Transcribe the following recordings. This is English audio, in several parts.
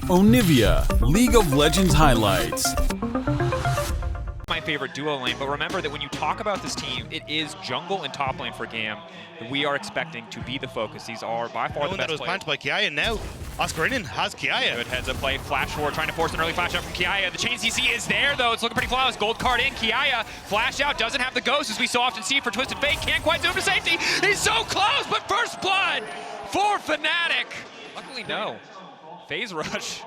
Onivia, League of Legends highlights. My favorite duo lane, but remember that when you talk about this team, it is jungle and top lane for GAM that we are expecting to be the focus. These are by far the best players. Planted by PIA, now Oscar has PIA. Good heads up play, flash forward, trying to force an early flash out from PIA. The chain CC is there though, it's looking pretty flawless. Gold card in, PIA, flash out, doesn't have the ghost as we so often see for Twisted Fate, can't quite zoom to safety. He's so close, but first blood for Fnatic. Luckily no. Phase rush,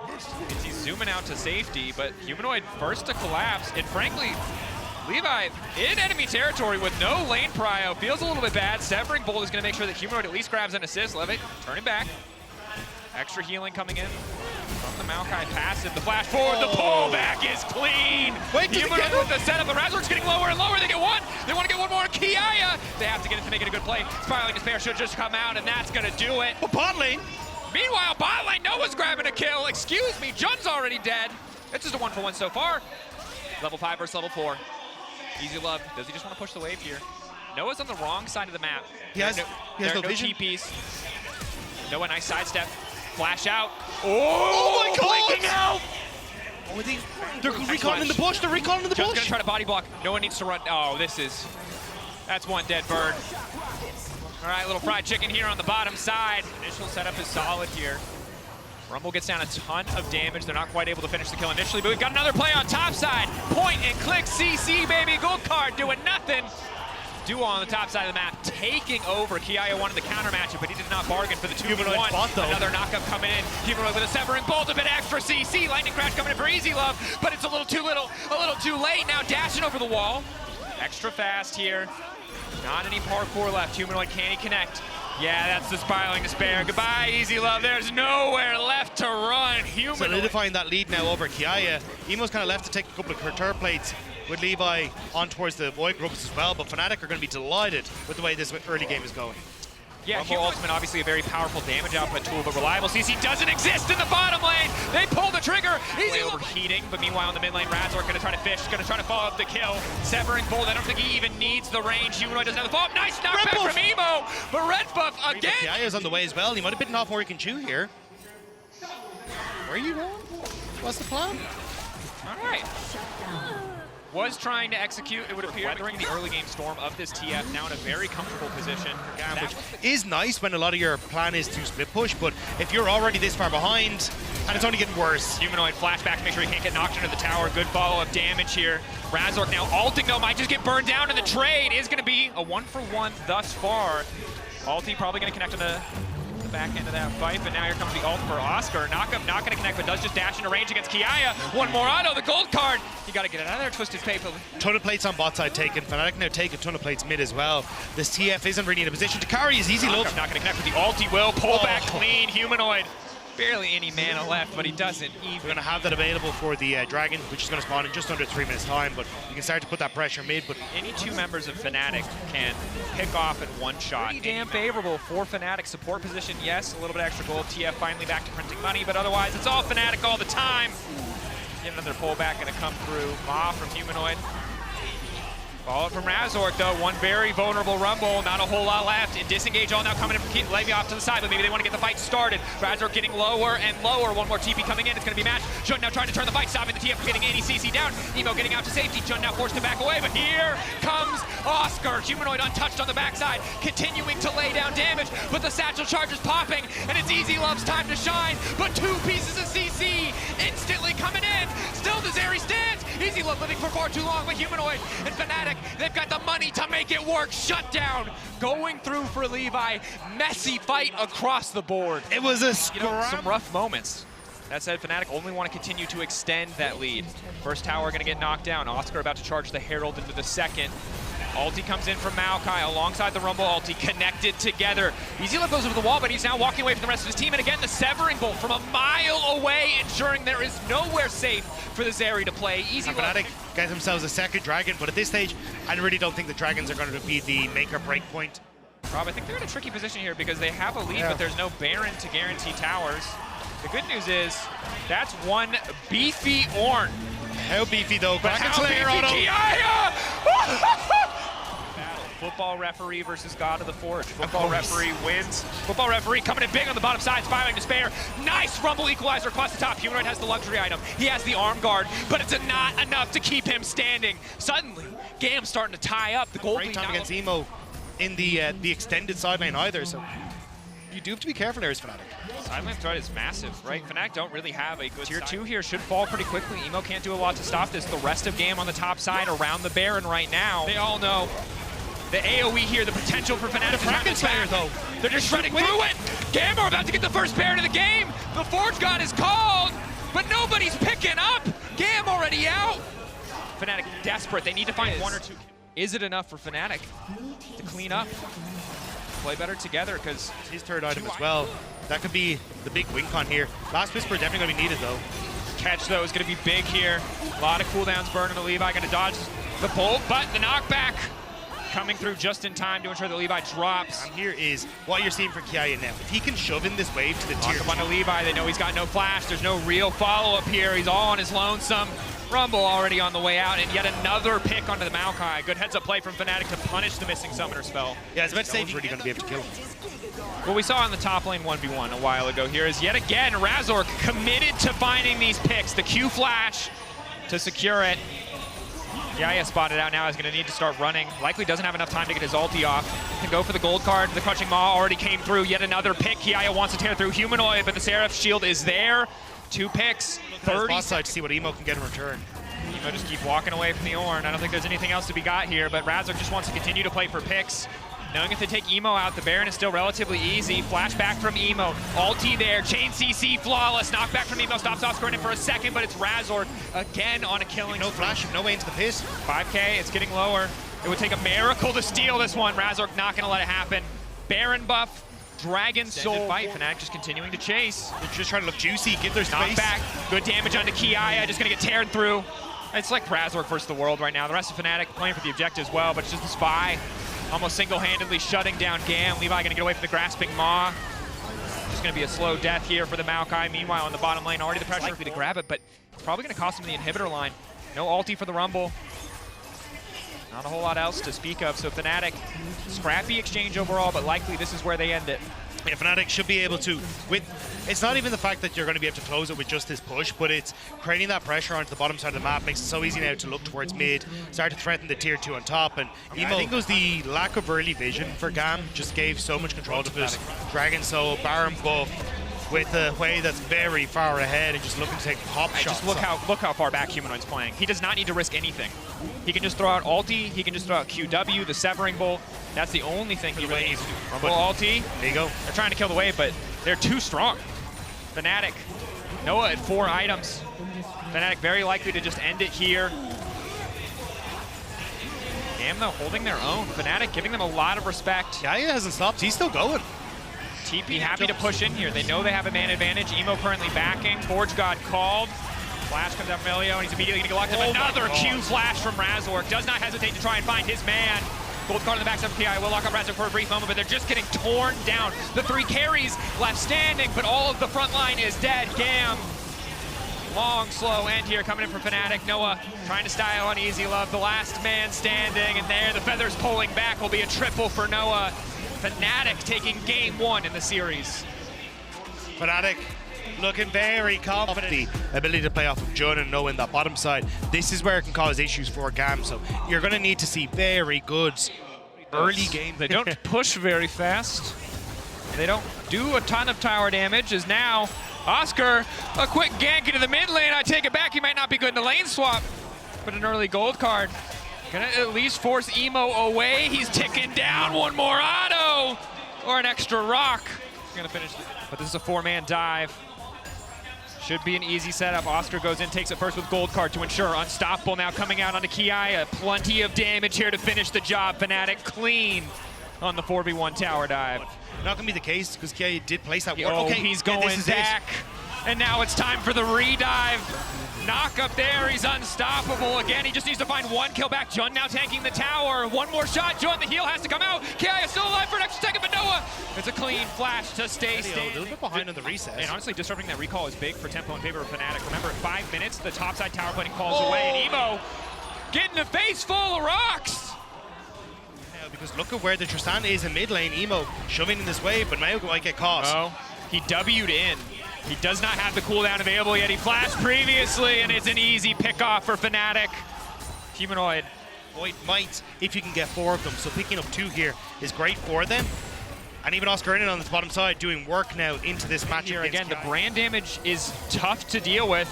he's zooming out to safety, but Humanoid first to collapse, and frankly, Levi in enemy territory with no lane prio, feels a little bit bad. Severing Bolt is gonna make sure that Humanoid at least grabs an assist. Levitt turning back. Extra healing coming in from the Maokai passive. The flash forward, the pullback is clean. Wait, Humanoid with the setup, the Razor's getting lower and lower. They get one, they wanna get one more. Kiaya, they have to get it to make it a good play. Spiraling Despair should just come out, and that's gonna do it. But bot lane. Meanwhile, bot lane, Noah's grabbing a kill. Excuse me, Jun's already dead. It's just a 1-for-1 so far. Level 5 versus level 4. Easy Love, does he just want to push the wave here? Noah's on the wrong side of the map. He has no vision. TPs. Noah, nice sidestep. Flash out. Oh my God! Blinking out! They're recalling in the bush, Jun's gonna try to body block. Noah needs to run. Oh, that's one dead bird. All right, little fried chicken here on the bottom side. Initial setup is solid here. Rumble gets down a ton of damage. They're not quite able to finish the kill initially, but we've got another play on top side. Point and click CC, baby. Gold card doing nothing. Duo on the top side of the map taking over. Kiaya wanted the counter matchup, but he did not bargain for the 2v1. Another knockup coming in. Humanoid with a Severing Bolt, a bit extra CC. Lightning Crash coming in for Easy Love, but it's a little too late. Now dashing over the wall. Extra fast here. Not any parkour left. Humanoid, can he connect? Yeah, that's the Spiraling Despair. Goodbye, Easy Love. There's nowhere left to run. Humanoid solidifying that lead now over Kiaya. Emo's kind of left to take a couple of curter plates with Levi on towards the Void groups as well, but Fnatic are going to be delighted with the way this early game is going. Yeah, Rumble Ultimate, obviously a very powerful damage output tool, but reliable CC doesn't exist in the bottom lane. They pull the trigger. Easy overheating, but meanwhile in the mid lane, Razor gonna try to fish, gonna try to follow up the kill. Severing Bolt, I don't think he even needs the range. Humanoid doesn't have the follow-up. Nice knockback from Emo, but red buff again. Kiaya's on the way as well. He might have bitten off more he can chew here. Where are you going? What's the plan? All right. Was trying to execute, it would appear, weathering the early game storm of this TF, now in a very comfortable position. Which is nice when a lot of your plan is to split push, but if you're already this far behind, and it's only getting worse. Humanoid flashback to make sure he can't get knocked into the tower. Good follow-up damage here. Razork now ulting though, might just get burned down, and the trade is gonna be a 1-for-1 thus far. Ulti probably gonna connect on the back end of that fight, but now here comes the ult for Oscar. Knockup not gonna connect, but does just dash into range against Kiaya. One more auto, the gold card. You gotta get it out of there, Twisted Fate. Ton of plates on bot side taken. Fnatic now take a ton of plates mid as well. This TF isn't really in a position to carry his Easy Love. Not gonna connect with the ult, he will. Pull back clean, Humanoid. Barely any mana left, but he doesn't even. We're gonna have that available for the Dragon, which is gonna spawn in just under 3 minutes time, but you can start to put that pressure mid. But any two members of Fnatic can pick off at one shot. Pretty damn favorable for Fnatic. Support position, yes, a little bit extra gold. TF finally back to printing money, but otherwise it's all Fnatic all the time. Get another pullback gonna come through. Ma from Humanoid. Followed from Razork though, one very vulnerable Rumble, not a whole lot left. And disengage all now coming in from Levi off to the side, but maybe they want to get the fight started. Razork getting lower and lower, one more TP coming in, it's going to be matched. Jun now trying to turn the fight, stopping the TF from getting any CC down. Emo getting out to safety, Jun now forced to back away, but here comes Oscar. Humanoid untouched on the backside, continuing to lay down damage, but the satchel charge is popping, and it's Easy Love's time to shine, but 2 pieces of CC instantly coming in. Still the Zeri stands. Easy Love living for far too long, but Humanoid and Fnatic, they've got the money to make it work. Shutdown going through for Levi. Messy fight across the board. It was a some rough moments. That said, Fnatic only want to continue to extend that lead. First tower going to get knocked down. Oscar about to charge the Herald into the second. Ulti comes in from Maokai alongside the Rumble ulti, connected together. Easy Love goes over the wall, but he's now walking away from the rest of his team. And again, the Severing Bolt from a mile away, ensuring there is nowhere safe for the Zeri to play. Easy Love Fnatic get themselves a second Dragon, but at this stage, I really don't think the Dragons are going to be the make or break point. Rob, I think they're in a tricky position here because they have a lead, but there's no Baron to guarantee towers. The good news is, that's one beefy Ornn. How beefy though? But how beefy Kiaya! Football referee versus God of the Forge. Football referee wins. Football referee coming in big on the bottom side, spiraling to spare. Nice rumble equalizer across the top. Humanoid has the luxury item. He has the arm guard, but it's not enough to keep him standing. Suddenly, GAM starting to tie up. The gold Great time against Emo in the extended side lane either, so you do have to be careful there as Fnatic. Side lane threat is massive, right? Fnatic don't really have a good tier 2 here. Should fall pretty quickly. Emo can't do a lot to stop this. The rest of GAM on the top side around the Baron right now. They all know the AoE here, the potential for Fnatic to have this back. Though. They're just shredding through it. GAM are about to get the first Baron of the game. The Forge God is called, but nobody's picking up. GAM already out. Fnatic desperate. They need to find one or two. Is it enough for Fnatic to clean up? Play better together, because his third item as well. That could be the big win con here. Last Whisper definitely going to be needed though. Catch though is going to be big here. A lot of cooldowns burning to Levi. Going to dodge the bolt, but the knockback coming through just in time to ensure that Levi drops. And here is what you're seeing for PIA now. If he can shove in this wave to the tier 2. Lock up onto Levi. They know he's got no flash. There's no real follow-up here. He's all on his lonesome. Rumble already on the way out, and yet another pick onto the Maokai. Good heads-up play from Fnatic to punish the missing summoner spell. Yeah, I was about to say, he's really going to be able to kill him. What we saw on the top lane 1v1 a while ago here is yet again Razork committed to finding these picks. The Q flash to secure it. Yeah, spotted out now. Is going to need to start running. Likely doesn't have enough time to get his ulti off. Can go for the gold card. The Crushing Maw already came through. Yet another pick. Kiaya wants to tear through Humanoid, but the Seraph shield is there. 2 picks. 30 side to see what Emo can get in return. Emo just keep walking away from the Ornn. I don't think there's anything else to be got here, but Razork just wants to continue to play for picks. Knowing if they take Emo out, the Baron is still relatively easy. Flashback from Emo. Ulti there. Chain CC flawless. Knockback from Emo. Stops off scoring it for a second, but it's Razork again on a killing. No flash, no way into the pit. 5K, it's getting lower. It would take a miracle to steal this one. Razork not going to let it happen. Baron buff. Dragon Soul fight. Fnatic just continuing to chase. They're just trying to look juicy, give their space. Knockback. Good damage onto Kiaya. Just going to get teared through. It's like Razork versus the world right now. The rest of Fnatic playing for the objective as well, but it's just the Spy almost single-handedly shutting down GAM. Levi going to get away from the Grasping Maw. Just going to be a slow death here for the Maokai. Meanwhile, on the bottom lane, already the pressure likely to grab it, but it's probably going to cost him the inhibitor line. No ulti for the Rumble. Not a whole lot else to speak of, so Fnatic, scrappy exchange overall, but likely this is where they end it. Yeah, Fnatic should be able to, it's not even the fact that you're going to be able to close it with just this push, but it's creating that pressure onto the bottom side of the map. Makes it so easy now to look towards mid, start to threaten the tier 2 on top. And I think it was the lack of early vision for GAM just gave so much control to this Dragon Soul, Baron buff, with a way that's very far ahead and just looking to take pop shots. Just look how far back Humanoid's playing. He does not need to risk anything. He can just throw out ulti, he can just throw out QW, the Severing Bolt. That's the only thing he really needs to do. Rumble ulti. There you go. They're trying to kill the wave, but they're too strong. Fnatic, Noah at 4 items. Fnatic very likely to just end it here. GAM though holding their own. Fnatic giving them a lot of respect. Yeah, he hasn't stopped. He's still going. TP happy to push in here. They know they have a man advantage. Emo currently backing. Forge God called. Flash comes out from Elio, and he's immediately going to get locked up. Another Q flash from Razork. Does not hesitate to try and find his man. Gold card on the backside of PI will lock up Razork for a brief moment, but they're just getting torn down. The 3 carries left standing, but all of the front line is dead. GAM. Long, slow end here coming in from Fnatic. Noah trying to style on Easy Love. The last man standing, and there the feathers pulling back will be a triple for Noah. Fnatic taking game 1 in the series. Fnatic looking very confident. The ability to play off of Jun and knowing that bottom side, this is where it can cause issues for GAM. So you're going to need to see very good early game. They don't push very fast. They don't do a ton of tower damage. As now, Oscar, a quick gank into the mid lane. I take it back. He might not be good in the lane swap, but an early gold card. Gonna at least force Emo away. He's ticking down. One more auto or an extra rock. He's gonna finish, but this is a 4-man dive. Should be an easy setup. Oscar goes in, takes it first with gold card to ensure unstoppable. Now coming out onto Kiaya. Plenty of damage here to finish the job. Fnatic clean on the 4v1 tower dive. Not gonna be the case because Kiaya did place that ward. Oh, okay, he's going back. And now it's time for the redive. Knock up there, he's unstoppable. Again, he just needs to find 1 kill back. Jun now tanking the tower. 1 more shot, Jun, the heal has to come out. Kiaya still alive for an extra second, but Noah, it's a clean flash to stay standing. A little bit behind on the reset. And honestly, disrupting that recall is big for tempo in favor of Fnatic. Remember, at 5 minutes, the topside tower plating calls away, and Emo getting a face full of rocks. Because look at where the Tristan is in mid lane. Emo shoving in this wave, but Mao might get caught. Oh, he W'd in. He does not have the cooldown available yet. He flashed previously, and it's an easy pick-off for Fnatic. Humanoid. Void might, if you can get 4 of them. So picking up 2 here is great for them. And even Oscar in on this bottom side doing work now into this match. Here again, the brand damage is tough to deal with.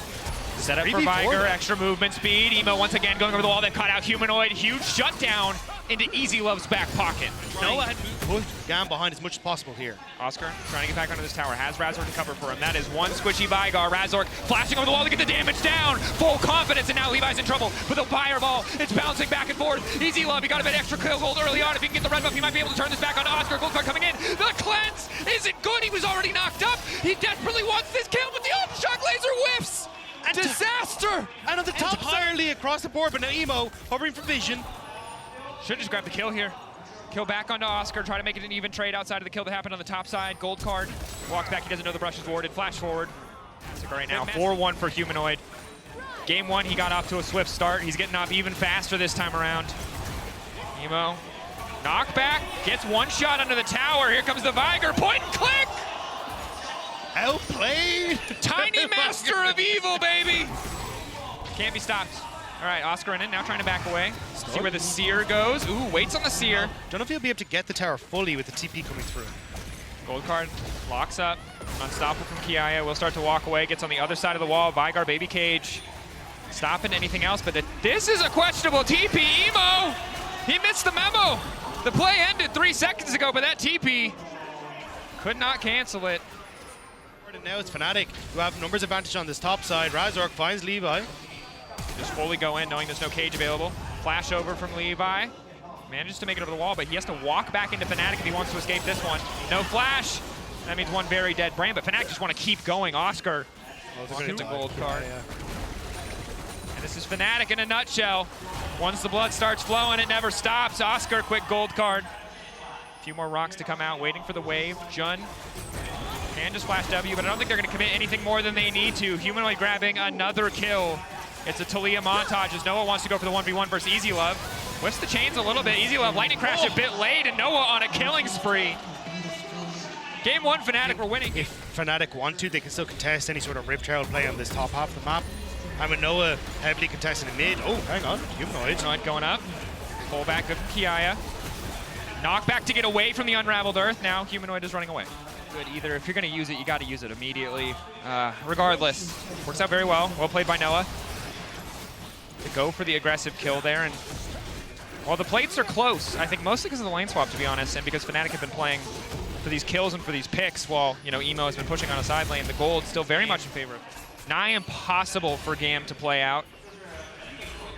Set up for Viger, extra movement speed. Emo once again going over the wall, then caught out Humanoid. Huge shutdown into Easy Love's back pocket. Noah had put GAM behind as much as possible here. Oscar trying to get back onto this tower, has Razork to cover for him. That is one squishy Vigar. Razork flashing over the wall to get the damage down. Full confidence, and now Levi's in trouble with the fireball. It's bouncing back and forth. Easy Love, he got a bit extra kill gold early on. If he can get the red buff, he might be able to turn this back onto Oscar. Gold card coming in. The cleanse isn't good. He was already knocked up. He desperately wants this kill, but the shock laser whiffs. And disaster! And on the top entirely across the board, but now Emo hovering for vision. Should just grab the kill here. Kill back onto Oscar, try to make it an even trade outside of the kill that happened on the top side. Gold card, walks back, he doesn't know the brush is warded. Flash forward. Massacre right now, 4-1 for Humanoid. Game 1, he got off to a swift start. He's getting off even faster this time around. Emo, knockback, gets one shot under the tower. Here comes the Viger, point and click! Outplayed! Tiny master of evil, baby! Can't be stopped. All right, Oscar in, now trying to back away. See where the Seer goes. Ooh, waits on the Seer. Don't know if he'll be able to get the tower fully with the TP coming through. Gold card, locks up. Unstoppable from PIA, will start to walk away. Gets on the other side of the wall. Vigar, baby cage. Stopping anything else, but this is a questionable TP. Emo, he missed the memo. The play ended 3 seconds ago, but that TP could not cancel it. And now it's Fnatic who have numbers advantage on this top side. Razork finds Levi. Just fully go in, knowing there's no cage available. Flash over from Levi. Manages to make it over the wall, but he has to walk back into Fnatic if he wants to escape this one. No flash. That means one very dead brand, but Fnatic just want to keep going. Oscar. It's a gold card. Yeah. And this is Fnatic in a nutshell. Once the blood starts flowing, it never stops. Oscar, quick gold card. A few more rocks to come out, waiting for the wave. Jun can just flash W, but I don't think they're going to commit anything more than they need to. Humanoid grabbing another kill. It's a Talia montage as Noah wants to go for the 1v1 versus Easy Love. Whiffs the chains a little bit. Easy Love lightning crash a bit late, and Noah on a killing spree. Game 1, Fnatic were winning. If Fnatic want to, they can still contest any sort of Rift Trail play on this top half of the map. And with Noah heavily contesting in mid. Oh, hang on, Humanoid. Humanoid going up. Pull back of Kiaya. Knockback to get away from the Unraveled Earth. Now Humanoid is running away. Good either. If you're going to use it, you got to use it immediately. Regardless, works out very well. Well played by Noah. To go for the aggressive kill there. And while the plates are close, I think mostly because of the lane swap, to be honest, and because Fnatic have been playing for these kills and for these picks, while Emo has been pushing on a side lane, the gold still very much in favor of it. Nigh impossible for GAM to play out.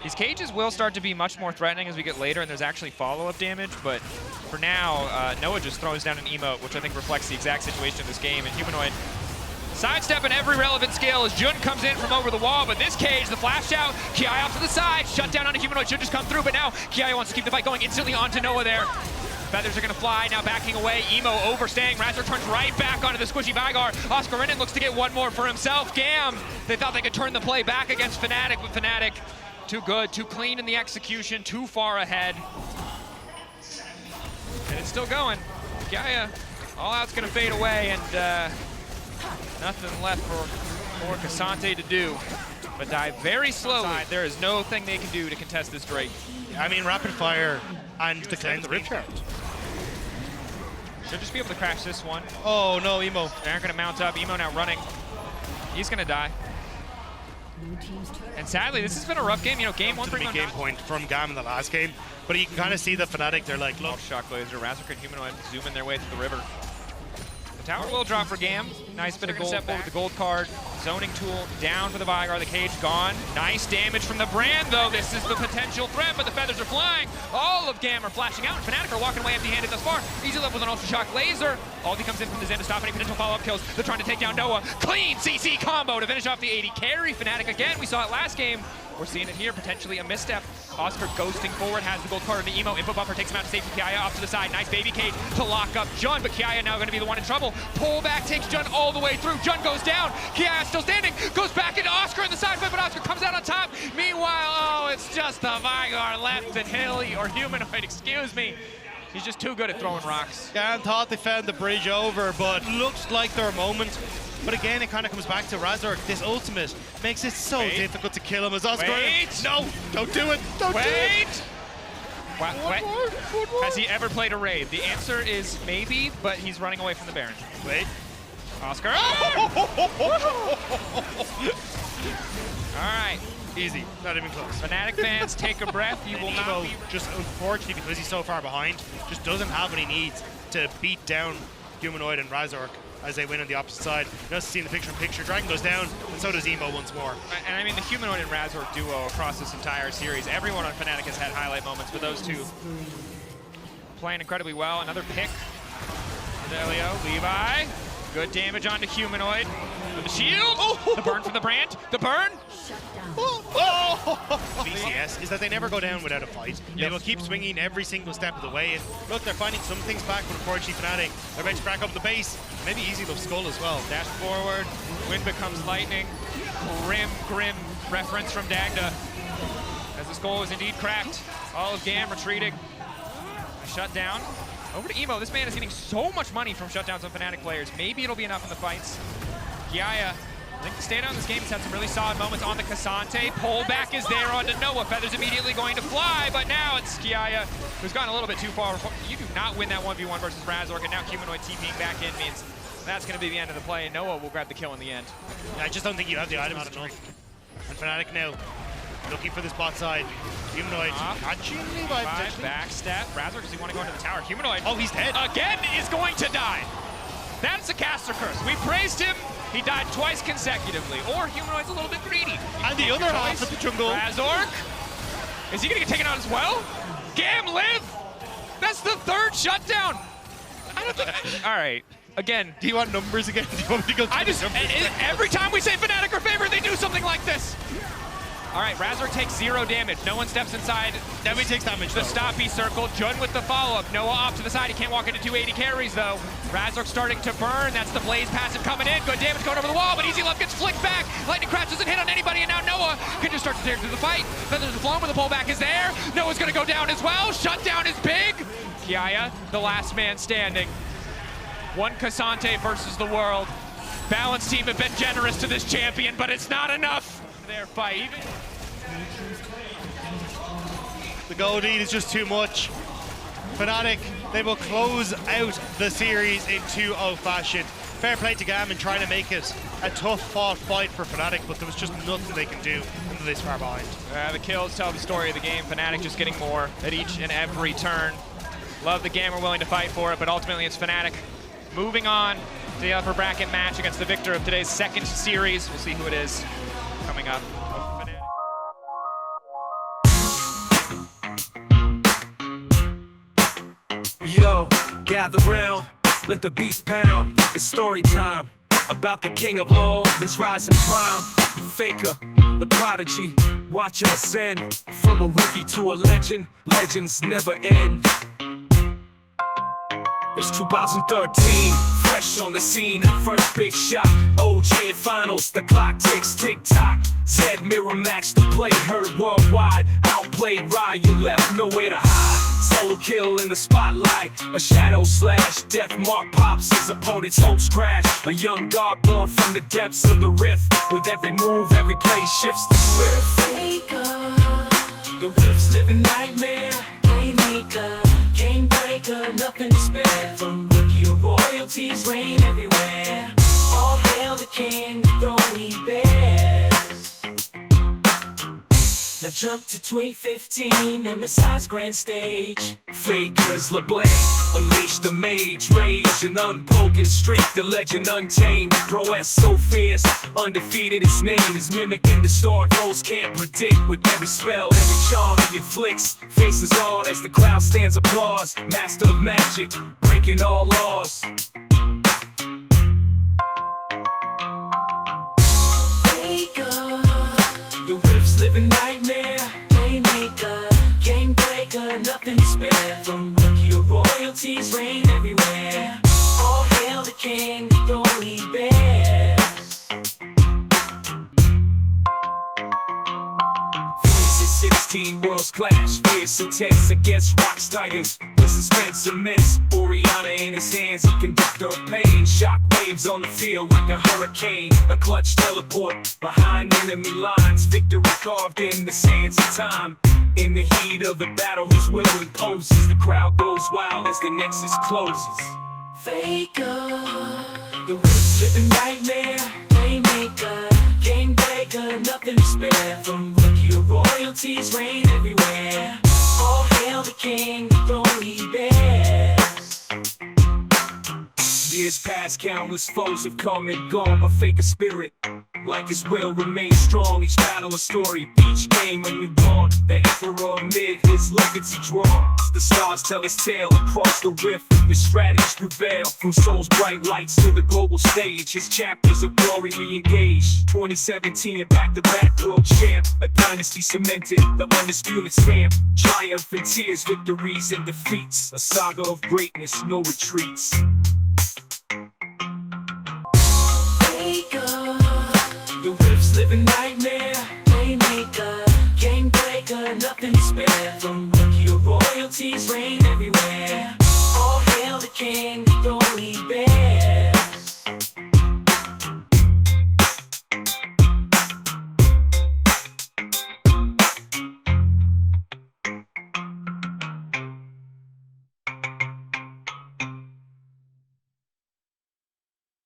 These cages will start to be much more threatening as we get later, and there's actually follow-up damage, but for now, Noah just throws down an emote, which I think reflects the exact situation of this game, and Humanoid sidestepping every relevant skill as Jun comes in from over the wall, but this cage, the flash out, Kiai off to the side, shut down onto Humanoid, should just come through, but now Kiai wants to keep the fight going instantly onto Noah there. Feathers are going to fly, now backing away, Emo overstaying, Razor turns right back onto the squishy Vigar. Oscar Renan looks to get one more for himself. GAM, they thought they could turn the play back against Fnatic, but Fnatic too good, too clean in the execution, too far ahead. And it's still going. Gaia, all out's going to fade away, and nothing left for Cassante to do. But dive very slowly. There is no thing they can do to contest this Drake. I mean, rapid fire and the cleanse rip chart. Should just be able to crash this one. Oh no, Emo. They aren't going to mount up. Emo now running. He's going to die. And sadly, this has been a rough game. Game 1 big game point from GAM in the last game, but you can kind of see the Fnatic. They're like, look, shock laser, Razork and Humanoid zooming their way through the river. The tower will drop for GAM. Nice bit of gold with the gold card. Zoning tool down for the Vigar. The cage gone. Nice damage from the brand, though. This is the potential threat, but the feathers are flying. All of GAM are flashing out, and Fnatic are walking away empty-handed thus far. Easy Love with an ultra shock laser. Aldi comes in from the Zen to stop any potential follow-up kills. They're trying to take down Noah. Clean CC combo to finish off the 80 carry. Fnatic again. We saw it last game. We're seeing it here, potentially a misstep. Oscar ghosting forward, has the gold card on the Emo. Input buffer takes him out to safety. Kiaya off to the side. Nice baby cage to lock up Jun, but Kiaya now going to be the one in trouble. Pull back takes Jun all the way through. Jun goes down. Kiaya still standing. Goes back into Oscar in the side flip, but Oscar comes out on top. Meanwhile, oh, it's just the Vigar left and Hilly, or Humanoid, excuse me. He's just too good at throwing rocks. GAM thought they found the bridge over, but looked like their moment. But again, it kind of comes back to Razork. This ultimate makes it so difficult to kill him as Oscar. Wait. No, don't do it. Don't do it. One more. Has he ever played a raid? The answer is maybe, but he's running away from the Baron. Wait. Oscar. All right. Easy, not even close. Fnatic fans, take a breath. You will not be... just unfortunately, because he's so far behind, just doesn't have what he needs to beat down Humanoid and Razork as they win on the opposite side. Just seeing the picture-in-picture, Dragon goes down, and so does Emo once more. And I mean, the Humanoid and Razork duo across this entire series, everyone on Fnatic has had highlight moments, but those two playing incredibly well. Another pick. Delio, Levi. Good damage onto Humanoid. With the shield. The burn from the brand. The burn. VCS is that they never go down without a fight. They will keep swinging every single step of the way. And look, they're finding some things back, but unfortunately Fnatic, they're about to crack up the base. Maybe easy to skull as well. Dash forward. Wind becomes lightning. Grim reference from Dagda. As the skull is indeed cracked. All of GAM retreating. Shut down. Over to Emo. This man is getting so much money from shutdowns on Fnatic players. Maybe it'll be enough in the fights. PIA, I think the standout in this game has had some really solid moments on the Cassante. Pullback is there onto Noah. Feather's immediately going to fly, but now it's PIA who's gone a little bit too far. You do not win that 1v1 versus Razork, and now Humanoid TPing back in means that's going to be the end of the play, and Noah will grab the kill in the end. I just don't think you have the items enough. And Fnatic now looking for this bot side. Humanoid catching Levi. Backstep. Razork, does he want to go into the tower? Humanoid. Oh, he's dead. Again is going to die. That's a caster curse. We praised him. He died twice consecutively. Or Humanoid's a little bit greedy. And the other half of the jungle. Razork. Is he going to get taken out as well? GAM live. That's the third shutdown. I don't think. All right. Again. Do you want numbers again? Do you want me to go every time we say Fnatic are favored, they do something like this. All right, Razork takes 0 damage. No one steps inside. Now he takes damage, The stoppy circle. Jun with the follow-up. Noah off to the side. He can't walk into 280 carries, though. Razork starting to burn. That's the Blaze passive coming in. Good damage going over the wall, but Easy Love gets flicked back. Lightning Crash doesn't hit on anybody, and now Noah can just start to tear through the fight. Feathers are flown, but the pullback is there. Noah's going to go down as well. Shutdown is big. PIA, the last man standing. One Cassante versus the world. Balance team have been generous to this champion, but it's not enough. Their fight. The gold lead is just too much. Fnatic, they will close out the series in 2-0 fashion. Fair play to GAM in trying to make it a tough fought fight for Fnatic, but there was just nothing they can do until this far behind. The kills tell the story of the game. Fnatic just getting more at each and every turn. Love the GAM are willing to fight for it, but ultimately it's Fnatic moving on to the upper bracket match against the victor of today's second series. We'll see who it is coming up. Yo, gather round, let the beats pound. It's story time about the king of all this rising prime. Faker, the prodigy, watch us ascend from a rookie to a legend. Legends never end. It's 2013, fresh on the scene, first big shot. OJ finals, the clock ticks, tick-tock. Zed Miramax, the play heard worldwide. Outplayed Rye, you left nowhere to hide. Solo kill in the spotlight, a shadow slash. Death mark pops, his opponent's hopes crash. A young god born from the depths of the rift. With every move, every play shifts the swift. The rift's living nightmare. Playmaker, game breaker, nothing to spare. From rookie to royalties reign everywhere. All hail the king, the throne he bears. Now jump to 2015, MSI's grand stage. Fakers LeBlanc, unleash the mage. Rage, an unbroken streak, the legend untamed. Prowess so fierce, undefeated, his name is mimicking the star. Those can't predict with every spell, every charm he inflicts. Faces on as the crowd stands applause. Master of magic, breaking all laws. The rift's living nightmare. Playmaker, game breaker, nothing to spare. From rookie to royalties reign everywhere. All hail the king, the throne he bears. 16 worlds clash, fierce intense against rock titans. This suspense immense. Oriana in his hands, he can duck her pain. Shock waves on the field like a hurricane. A clutch teleport behind enemy lines. Victory carved in the sands of time. In the heat of the battle, his will imposes. The crowd goes wild as the nexus closes. Faker, the living nightmare, playmaker, game breaker, nothing to spare. From rookie to royalties, reign everywhere. All hail the king, the throne he bears. Years past, countless foes have come and gone, but Faker's spirit, like his will, remains strong. Each battle a story, each game a new dawn. The emperor amid his legacy drawn. The stars tell his tale across the rift. His strategies prevail from Soul's bright lights to the global stage. His chapters of glory re-engaged. 2017 back-to-back world champ, a dynasty cemented, the undisputed stamp. Triumph and tears, victories and defeats. A saga of greatness, no retreats. The Rift's living nightmare, playmaker, game breaker, nothing to spare. From rookie to royalties, reign everywhere. All hail the king, the throne he bears.